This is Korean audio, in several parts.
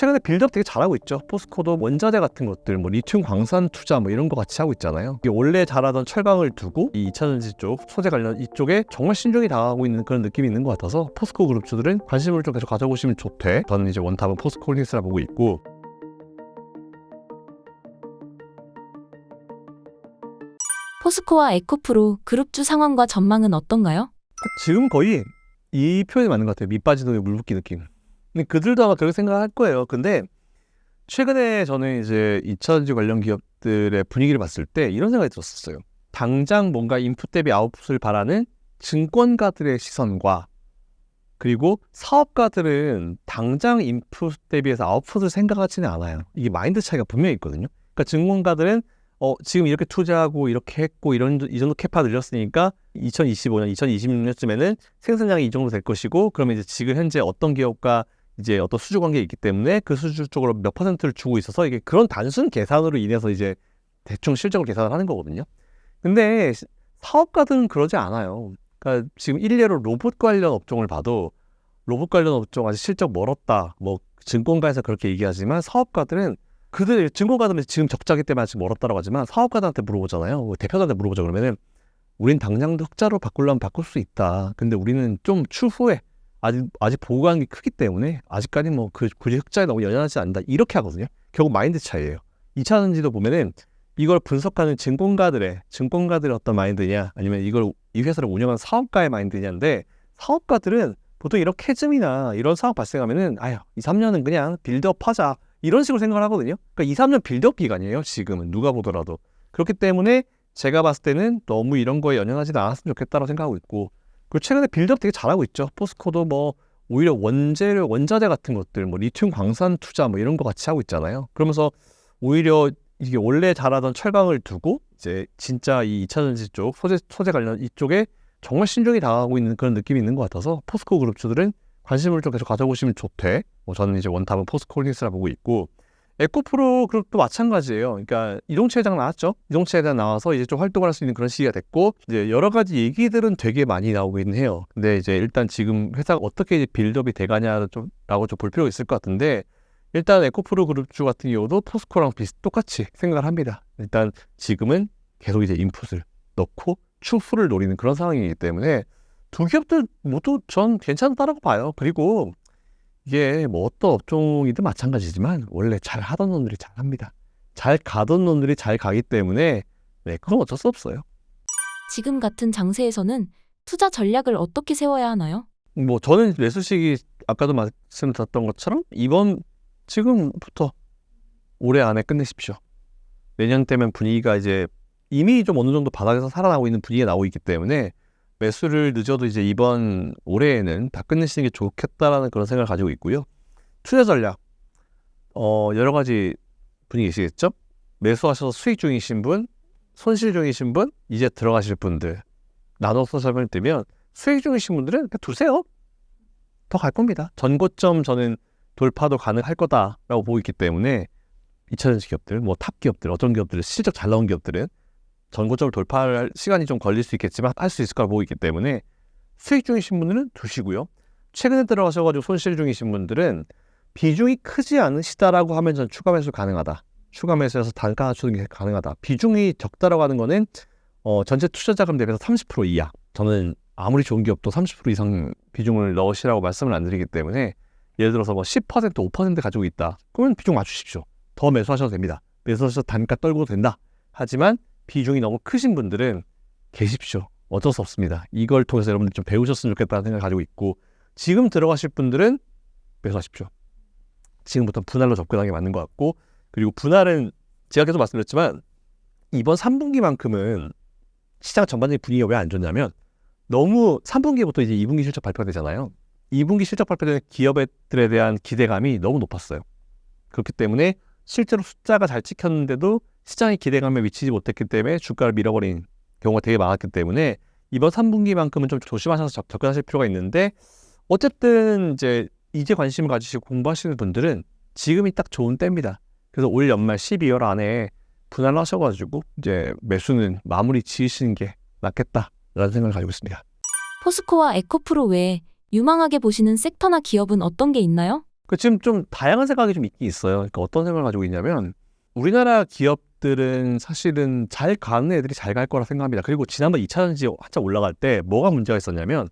최근에 빌드업 되게 잘하고 있죠. 포스코도 원자재 같은 것들, 뭐 리튬 광산 투자 뭐 이런 거 같이 하고 있잖아요. 이게 원래 잘하던 철강을 두고 이 2차전지 쪽, 소재 관련 이쪽에 정말 신중히 다가가고 있는 그런 느낌이 있는 것 같아서 포스코 그룹주들은 관심을 좀 계속 가져보시면 좋대. 저는 이제 원탑은 포스코 홀딩스라 보고 있고. 포스코와 에코프로 그룹주 상황과 전망은 어떤가요? 지금 거의 이 표현이 맞는 것 같아요. 밑 빠진 물 붓기 느낌. 근데 그들도 아마 그렇게 생각할 거예요. 근데 최근에 저는 이제 2차전지 관련 기업들의 분위기를 봤을 때 이런 생각이 들었었어요. 당장 뭔가 인풋 대비 아웃풋을 바라는 증권가들의 시선과 그리고 사업가들은 당장 인풋 대비해서 아웃풋을 생각하지는 않아요. 이게 마인드 차이가 분명히 있거든요. 그러니까 증권가들은 지금 이렇게 투자하고 이렇게 했고 이 정도 캐파 늘렸으니까 2025년, 2026년쯤에는 생산량이 이 정도 될 것이고 그러면 이제 지금 현재 어떤 기업과 이제 어떤 수주 관계가 있기 때문에 그 수주 쪽으로 몇 퍼센트를 주고 있어서 이게 그런 단순 계산으로 인해서 이제 대충 실적을 계산을 하는 거거든요. 근데 사업가들은 그러지 않아요. 그러니까 지금 일례로 로봇 관련 업종을 봐도 로봇 관련 업종 아직 실적 멀었다. 뭐 증권가에서 그렇게 얘기하지만 사업가들은 증권가들은 지금 적자기 때문에 아직 멀었다라고 하지만 사업가들한테 물어보잖아요. 뭐 대표들한테 물어보자 그러면은 우린 당장 흑자로 바꾸려면 바꿀 수 있다. 근데 우리는 좀 추후에 아직 보고관이 크기 때문에 아직까지 뭐 굳이 흑자에 너무 연연하지 않는다. 이렇게 하거든요. 결국 마인드 차이예요. 2차전지도 보면은 이걸 분석하는 증권가들의 어떤 마인드냐 아니면 이 회사를 운영하는 사업가의 마인드냐인데 사업가들은 보통 이런 캐즘이나 이런 상황 발생하면은 2, 3년은 그냥 빌드업 하자. 이런 식으로 생각을 하거든요. 그러니까 2, 3년 빌드업 기간이에요. 지금은 누가 보더라도. 그렇기 때문에 제가 봤을 때는 너무 이런 거에 연연하지 않았으면 좋겠다고 생각하고 있고 그리고 최근에 빌드업 되게 잘하고 있죠. 포스코도 뭐 오히려 원자재 같은 것들, 뭐 리튬 광산 투자 뭐 이런 거 같이 하고 있잖아요. 그러면서 오히려 이게 원래 잘하던 철강을 두고 이제 진짜 이 2차전지 쪽, 소재 관련 이쪽에 정말 신중히 다가가고 있는 그런 느낌이 있는 것 같아서 포스코 그룹주들은 관심을 좀 계속 가져보시면 좋대. 저는 이제 원탑은 포스코 홀딩스라 보고 있고 에코프로 그룹도 마찬가지예요. 그러니까 이동체 회장 나왔죠. 이동체 회장 나와서 이제 좀 활동을 할 수 있는 그런 시기가 됐고 이제 여러 가지 얘기들은 되게 많이 나오고 있는 해요. 근데 이제 일단 지금 회사가 어떻게 이제 빌드업이 돼가냐라고 좀 볼 필요가 있을 것 같은데 일단 에코프로 그룹주 같은 경우도 포스코랑 똑같이 생각을 합니다. 일단 지금은 계속 이제 인풋을 넣고 추후를 노리는 그런 상황이기 때문에 두 기업들 모두 전 괜찮다라고 봐요. 그리고 이게 뭐 어떤 업종이든 마찬가지지만 원래 잘 하던 놈들이 잘 합니다. 잘 가던 놈들이 잘 가기 때문에 그건 어쩔 수 없어요. 지금 같은 장세에서는 투자 전략을 어떻게 세워야 하나요? 뭐 저는 매수 시기 아까도 말씀드렸던 것처럼 지금부터 올해 안에 끝내십시오. 내년 되면 분위기가 이제 이미 좀 어느 정도 바닥에서 살아나고 있는 분위기가 나오고 있기 때문에 매수를 늦어도 이제 이번 올해에는 다 끝내시는 게 좋겠다라는 그런 생각을 가지고 있고요. 투자 전략 여러 가지 분이 계시겠죠? 매수하셔서 수익 중이신 분, 손실 중이신 분, 이제 들어가실 분들 나눠서 설명드리면 수익 중이신 분들은 그냥 두세요. 더 갈 겁니다. 전고점 저는 돌파도 가능할 거다라고 보고 있기 때문에 2차전지 기업들, 뭐 탑 기업들, 어떤 기업들은 실적 잘 나온 기업들은 전고점을 돌파할 시간이 좀 걸릴 수 있겠지만 할 수 있을 거라고 보고 있기 때문에 수익 중이신 분들은 두시고요. 최근에 들어가셔가지고 손실 중이신 분들은 비중이 크지 않으시다라고 하면 전 추가 매수 가능하다. 추가 매수해서 단가 낮추는 게 가능하다. 비중이 적다라고 하는 거는 전체 투자 자금 대비해서 30% 이하. 저는 아무리 좋은 기업도 30% 이상 비중을 넣으시라고 말씀을 안 드리기 때문에 예를 들어서 뭐 10%, 5% 가지고 있다. 그러면 비중 맞추십시오. 더 매수하셔도 됩니다. 매수하셔서 단가 떨고도 된다. 하지만 비중이 너무 크신 분들은 계십시오. 어쩔 수 없습니다. 이걸 통해서 여러분들 좀 배우셨으면 좋겠다는 생각을 가지고 있고 지금 들어가실 분들은 매수하십시오. 지금부터 분할로 접근하는 게 맞는 것 같고 그리고 분할은 제가 계속 말씀드렸지만 이번 3분기만큼은 시장 전반적인 분위기가 왜 안 좋냐면 너무 3분기부터 이제 2분기 실적 발표가 되잖아요. 2분기 실적 발표되는 기업들에 대한 기대감이 너무 높았어요. 그렇기 때문에 실제로 숫자가 잘 찍혔는데도 시장의 기대감에 미치지 못했기 때문에 주가를 밀어버린 경우가 되게 많았기 때문에 이번 3분기만큼은 좀 조심하셔서 접근하실 필요가 있는데 어쨌든 이제 관심을 가지시고 공부하시는 분들은 지금이 딱 좋은 때입니다. 그래서 올 연말 12월 안에 분할을 하셔가지고 이제 매수는 마무리 지으시는 게 낫겠다라는 생각을 가지고 있습니다. 포스코와 에코프로 외에 유망하게 보시는 섹터나 기업은 어떤 게 있나요? 지금 좀 다양한 생각이 좀 있긴 있어요. 그러니까 어떤 생각을 가지고 있냐면 우리나라 기업들은 사실은 잘 가는 애들이 잘 갈 거라 생각합니다. 그리고 지난번 2차 전지 한참 올라갈 때 뭐가 문제가 있었냐면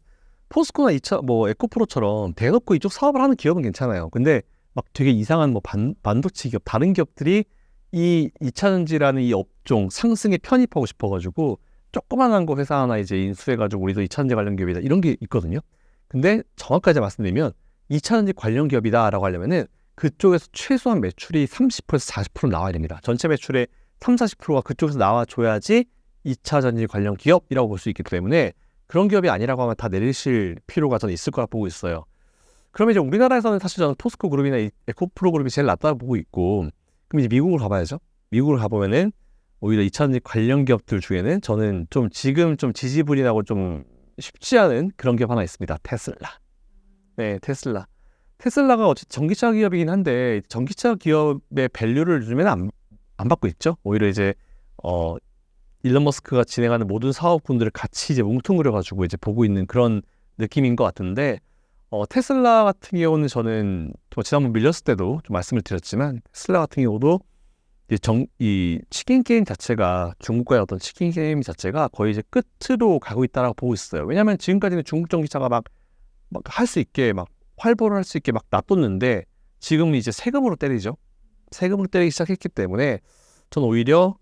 포스코나 2차 뭐 에코프로처럼 대놓고 이쪽 사업을 하는 기업은 괜찮아요. 근데 막 되게 이상한 뭐 반도체 기업 다른 기업들이 이 2차 전지라는 이 업종 상승에 편입하고 싶어가지고 조그만한 거 회사 하나 이제 인수해가지고 우리도 2차 전지 관련 기업이다 이런 게 있거든요. 근데 정확하게 말씀드리면 2차 전지 관련 기업이다라고 하려면은 그쪽에서 최소한 매출이 30%에서 40% 나와야 됩니다. 전체 매출의 30-40%가 그쪽에서 나와줘야지 2차 전지 관련 기업이라고 볼 수 있기 때문에 그런 기업이 아니라고 하면 다 내리실 필요가 저는 있을 거라 보고 있어요. 그러면 이제 우리나라에서는 사실 저는 포스코 그룹이나 에코프로 그룹이 제일 낫다고 보고 있고, 그럼 이제 미국을 가봐야죠. 미국을 가보면은 오히려 2차 전지 관련 기업들 중에는 저는 좀 지금 좀 지지부진하고 좀 쉽지 않은 그런 기업 하나 있습니다. 테슬라. 네, 테슬라. 테슬라가 어쨌든 전기차 기업이긴 한데 전기차 기업의 밸류를 요즘에는 안 받고 있죠. 오히려 이제 일론 머스크가 진행하는 모든 사업군들을 같이 이제 뭉뚱그려가지고 이제 보고 있는 그런 느낌인 것 같은데 테슬라 같은 경우는 저는 지난번 밀렸을 때도 좀 말씀을 드렸지만 테슬라 같은 경우도 이 치킨 게임 자체가 중국과의 어떤 치킨 게임 자체가 거의 이제 끝으로 가고 있다라고 보고 있어요. 왜냐하면 지금까지는 중국 전기차가 막 할 수 있게 막 활보를 할 수 있게 막 놔뒀는데 지금은 이제 세금으로 때리죠. 세금으로 때리기 시작했기 때문에 저는 오히려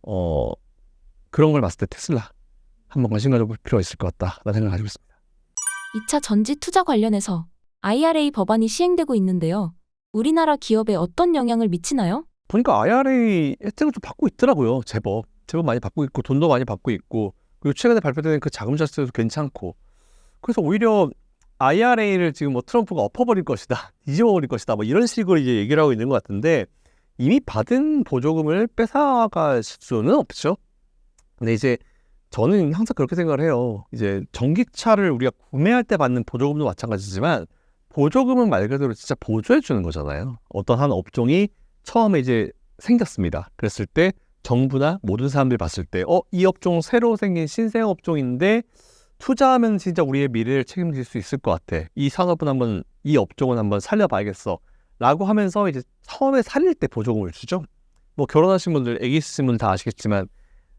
그런 걸 봤을 때 테슬라 한번 관심 가져볼 필요가 있을 것 같다라는 생각을 가지고 있습니다. 2차 전지 투자 관련해서 IRA 법안이 시행되고 있는데요. 우리나라 기업에 어떤 영향을 미치나요? 보니까 IRA 혜택을 좀 받고 있더라고요. 제법 많이 받고 있고 돈도 많이 받고 있고 그리고 최근에 발표된 그 자금 자체도 괜찮고 그래서 오히려 IRA를 지금 뭐 트럼프가 엎어버릴 것이다, 뒤집어버릴 것이다, 뭐 이런 식으로 이제 얘기를 하고 있는 것 같은데 이미 받은 보조금을 뺏어갈 수는 없죠. 근데 이제 저는 항상 그렇게 생각을 해요. 이제 전기차를 우리가 구매할 때 받는 보조금도 마찬가지지만 보조금은 말 그대로 진짜 보조해 주는 거잖아요. 어떤 한 업종이 처음에 이제 생겼습니다. 그랬을 때 정부나 모든 사람들이 봤을 때 이 업종 새로 생긴 신생 업종인데 투자하면 진짜 우리의 미래를 책임질 수 있을 것 같아. 이 산업은 한번 이 업종은 한번 살려봐야겠어. 라고 하면서 이제 처음에 살릴 때 보조금을 주죠. 뭐 결혼하신 분들, 아기 있으신 분 다 아시겠지만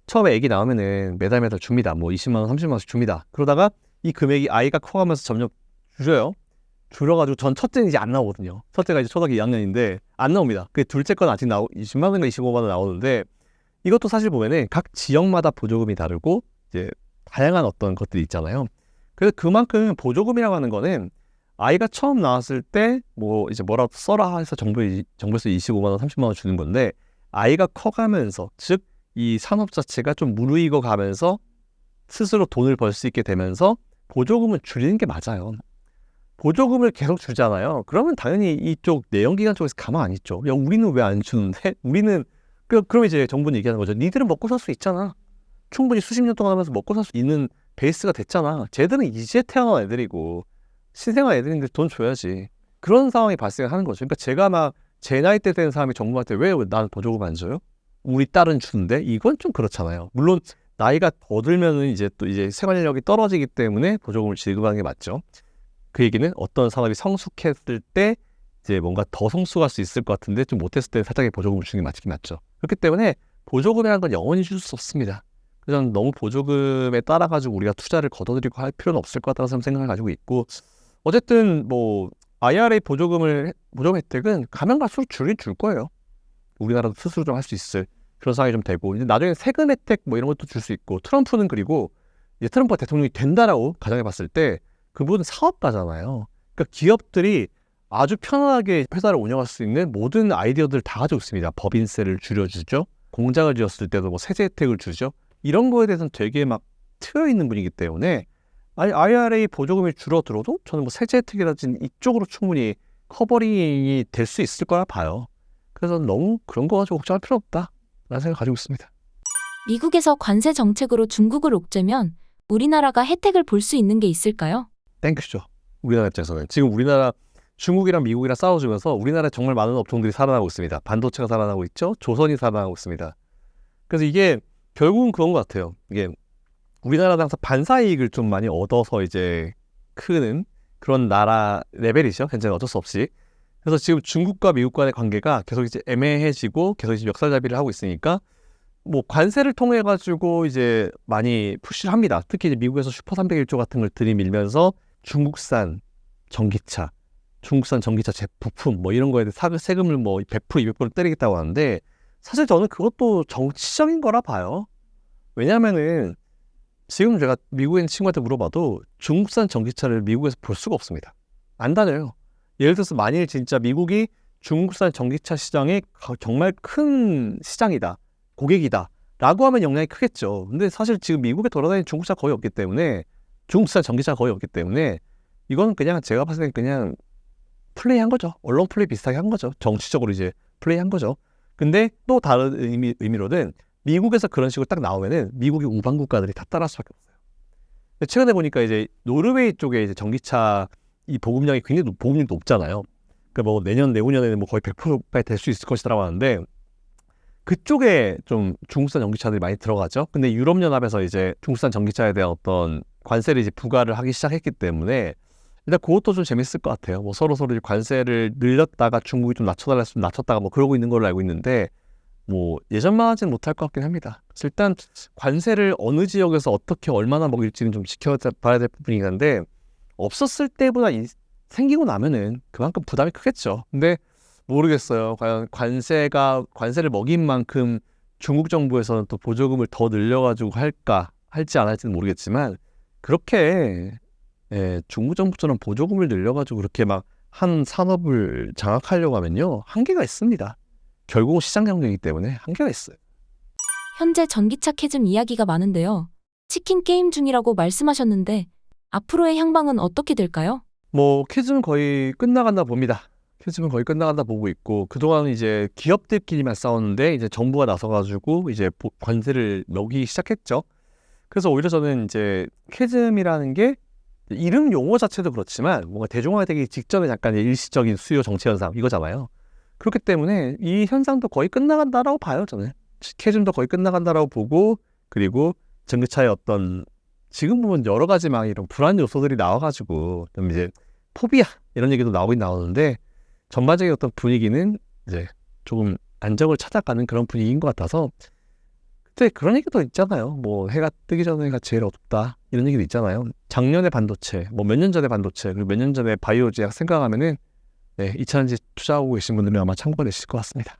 처음에 아기 나오면은 매달 줍니다. 뭐 20만 원, 30만 원씩 줍니다. 그러다가 이 금액이 아이가 커가면서 점점 줄여요. 줄여가지고 전 첫째는 이제 안 나오거든요. 첫째가 이제 초등학교 2학년인데 안 나옵니다. 그 둘째 건 아직 20만 원인가 25만 원 나오는데 이것도 사실 보면은 각 지역마다 보조금이 다르고 이제 다양한 어떤 것들이 있잖아요. 그래서 그만큼 보조금이라고 하는 거는 아이가 처음 나왔을 때 뭐 이제 뭐라도 써라 해서 정부에서 25만 원, 30만 원 주는 건데 아이가 커가면서 즉 이 산업 자체가 좀 무르익어 가면서 스스로 돈을 벌 수 있게 되면서 보조금을 줄이는 게 맞아요. 보조금을 계속 주잖아요. 그러면 당연히 이쪽 내연기관 쪽에서 가만 안 있죠. 야, 우리는 왜 안 주는데? 우리는 그럼 이제 정부는 얘기하는 거죠. 니들은 먹고 살 수 있잖아. 충분히 수십 년 동안 하면서 먹고 살 수 있는 베이스가 됐잖아. 쟤들은 이제 태어난 애들이고 신생아 애들인데 돈 줘야지. 그런 상황이 발생하는 거죠. 그러니까 제가 막 제 나이 때 된 사람이 정부한테 왜 나는 보조금 안 줘요? 우리 딸은 주는데 이건 좀 그렇잖아요. 물론 나이가 더 들면은 이제 또 이제 생활력이 떨어지기 때문에 보조금을 지급하는 게 맞죠. 그 얘기는 어떤 산업이 성숙했을 때 이제 뭔가 더 성숙할 수 있을 것 같은데 좀 못했을 때 살짝의 보조금을 주는 게 맞긴 맞죠. 그렇기 때문에 보조금이라는 건 영원히 줄 수 없습니다. 그래서 저는 너무 보조금에 따라 가지고 우리가 투자를 걷어들이고 할 필요는 없을 것 같다는 생각을 가지고 있고 어쨌든 뭐 IRA 보조금 혜택은 가면 갈수록 줄긴 줄 거예요. 우리나라도 스스로 좀 할 수 있을 그런 상황이 좀 되고 이제 나중에 세금 혜택 뭐 이런 것도 줄 수 있고 트럼프는 그리고 이제 트럼프가 대통령이 된다라고 가정해 봤을 때 그분은 사업가잖아요. 그러니까 기업들이 아주 편안하게 회사를 운영할 수 있는 모든 아이디어들을 다 가지고 있습니다. 법인세를 줄여주죠. 공장을 지었을 때도 뭐 세제 혜택을 주죠. 이런 거에 대해서는 되게 막 트여 있는 분이기 때문에 IRA 보조금이 줄어들어도 저는 뭐 세제 혜택이라든지 이쪽으로 충분히 커버링이 될 수 있을 거라 봐요. 그래서 너무 그런 거 가지고 걱정할 필요 없다라는 생각을 가지고 있습니다. 미국에서 관세 정책으로 중국을 옥죄면 우리나라가 혜택을 볼 수 있는 게 있을까요? 땡큐죠. 우리나라 입장에서는 지금 우리나라 중국이랑 미국이랑 싸워주면서 우리나라에 정말 많은 업종들이 살아나고 있습니다. 반도체가 살아나고 있죠. 조선이 살아나고 있습니다. 그래서 이게 결국은 그런 것 같아요. 이게 우리나라도 항상 반사이익을 좀 많이 얻어서 이제 크는 그런 나라 레벨이죠. 현재는 어쩔 수 없이. 그래서 지금 중국과 미국 간의 관계가 계속 이제 애매해지고 계속 이제 멱살잡이를 하고 있으니까 뭐 관세를 통해 가지고 이제 많이 푸시를 합니다. 특히 이제 미국에서 슈퍼 301조 같은 걸 들이밀면서 중국산 전기차, 중국산 전기차 부품 뭐 이런 거에 대해 세금을 뭐 100% 200% 때리겠다고 하는데 사실 저는 그것도 정치적인 거라 봐요. 왜냐하면은 지금 제가 미국에 있는 친구한테 물어봐도 중국산 전기차를 미국에서 볼 수가 없습니다. 안 다녀요. 예를 들어서 만일 진짜 미국이 중국산 전기차 시장이 정말 큰 시장이다, 고객이다 라고 하면 영향이 크겠죠. 근데 사실 지금 미국에 돌아다니는 중국차 거의 없기 때문에, 중국산 전기차 거의 없기 때문에 이거는 그냥 제가 봤을 때 그냥 플레이한 거죠. 언론 플레이 비슷하게 한 거죠. 정치적으로 이제 플레이한 거죠. 근데 또 다른 의미로는 미국에서 그런 식으로 딱 나오면은 미국의 우방 국가들이 다 따라할 수밖에 없어요. 근데 최근에 보니까 이제 노르웨이 쪽에 이제 전기차 이 보급량이 굉장히 보급량이 높잖아요. 그러니까 뭐 내년 내후년에는 뭐 거의 100%까지 될 수 있을 것이라고 하는데 그쪽에 좀 중국산 전기차들이 많이 들어가죠. 근데 유럽연합에서 이제 중국산 전기차에 대한 어떤 관세를 이제 부과를 하기 시작했기 때문에 일단 그것도 좀 재밌을 것 같아요. 뭐 서로 관세를 늘렸다가 중국이 좀 낮춰달라 했으면 낮췄다가 뭐 그러고 있는 걸로 알고 있는데 뭐 예전만 하지는 못할 것 같긴 합니다. 그래서 일단 관세를 어느 지역에서 어떻게 얼마나 먹일지는 좀 지켜봐야 될 부분이긴 한데 없었을 때보다 생기고 나면은 그만큼 부담이 크겠죠. 근데 모르겠어요. 과연 관세를 먹인 만큼 중국 정부에서는 또 보조금을 더 늘려가지고 할지 안 할지는 모르겠지만 그렇게 중국 정부처럼 보조금을 늘려가지고 그렇게 막 한 산업을 장악하려고 하면요 한계가 있습니다. 결국은 시장 경쟁이기 때문에 한계가 있어요. 현재 전기차 캐즘 이야기가 많은데요. 치킨 게임 중이라고 말씀하셨는데 앞으로의 향방은 어떻게 될까요? 뭐 캐즘은 거의 끝나간다 봅니다. 캐즘은 거의 끝나간다 보고 있고 그동안 이제 기업들끼리만 싸웠는데 이제 정부가 나서가지고 이제 관세를 매기기 시작했죠. 그래서 오히려 저는 이제 캐즘이라는 게 이름 용어 자체도 그렇지만 뭔가 대중화되기 직전에 약간 일시적인 수요 정체 현상 이거잖아요. 그렇기 때문에 이 현상도 거의 끝나간다라고 봐요. 저는 캐즘도 거의 끝나간다라고 보고 그리고 전기차의 어떤 지금 보면 여러 가지 막 이런 불안 요소들이 나와가지고 좀 이제 포비아 이런 얘기도 나오긴 나오는데 전반적인 어떤 분위기는 이제 조금 안정을 찾아가는 그런 분위기인 것 같아서 그때 그런 얘기도 있잖아요. 뭐 해가 뜨기 전에가 제일 어둡다 이런 얘기도 있잖아요. 작년에 반도체, 뭐 몇 년 전에 반도체 그리고 몇 년 전에 바이오 제약 생각하면은 2차전지 투자하고 계신 분들은 아마 참고가 되실 것 같습니다.